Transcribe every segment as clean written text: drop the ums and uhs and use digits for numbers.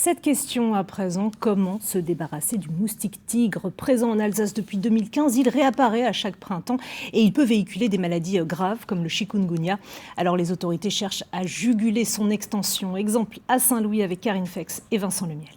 Cette question à présent, comment se débarrasser du moustique tigre? Présent en Alsace depuis 2015, il réapparaît à chaque printemps et il peut véhiculer des maladies graves comme le chikungunya. Alors les autorités cherchent à juguler son extension. Exemple à Saint-Louis avec Karine Fex et Vincent Lemiel.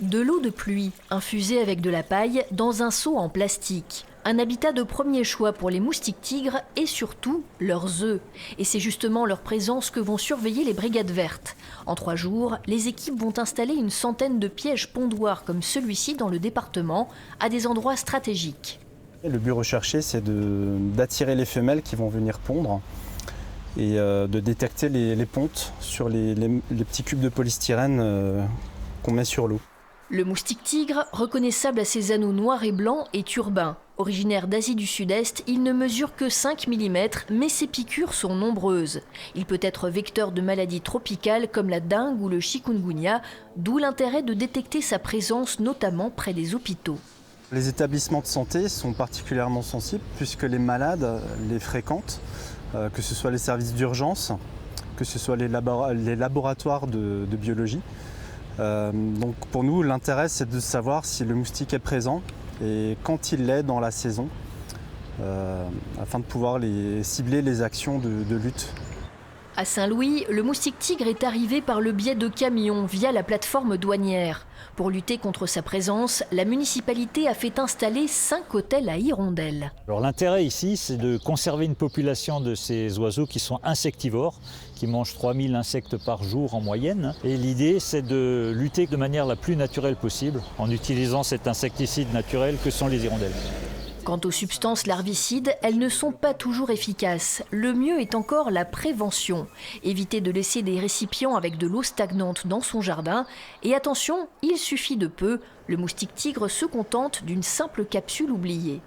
De l'eau de pluie infusée avec de la paille dans un seau en plastique. Un habitat de premier choix pour les moustiques tigres et surtout leurs œufs. Et c'est justement leur présence que vont surveiller les brigades vertes. En 3 jours, les équipes vont installer une centaine de pièges pondoirs comme celui-ci dans le département, à des endroits stratégiques. Le but recherché, c'est d'attirer les femelles qui vont venir pondre et de détecter les pontes sur les petits cubes de polystyrène qu'on met sur l'eau. Le moustique tigre, reconnaissable à ses anneaux noirs et blancs, est urbain. Originaire d'Asie du Sud-Est, il ne mesure que 5 mm, mais ses piqûres sont nombreuses. Il peut être vecteur de maladies tropicales comme la dengue ou le chikungunya, d'où l'intérêt de détecter sa présence notamment près des hôpitaux. Les établissements de santé sont particulièrement sensibles puisque les malades les fréquentent, que ce soit les services d'urgence, que ce soit les laboratoires de biologie. Donc pour nous, l'intérêt, c'est de savoir si le moustique est présent et quand il l'est dans la saison, afin de pouvoir cibler les actions de lutte. À Saint-Louis, le moustique tigre est arrivé par le biais de camions via la plateforme douanière. Pour lutter contre sa présence, la municipalité a fait installer 5 hôtels à hirondelles. Alors l'intérêt ici, c'est de conserver une population de ces oiseaux qui sont insectivores, qui mangent 3000 insectes par jour en moyenne. Et l'idée, c'est de lutter de manière la plus naturelle possible en utilisant cet insecticide naturel que sont les hirondelles. Quant aux substances larvicides, elles ne sont pas toujours efficaces. Le mieux est encore la prévention. Éviter de laisser des récipients avec de l'eau stagnante dans son jardin. Et attention, il suffit de peu, le moustique tigre se contente d'une simple capsule oubliée.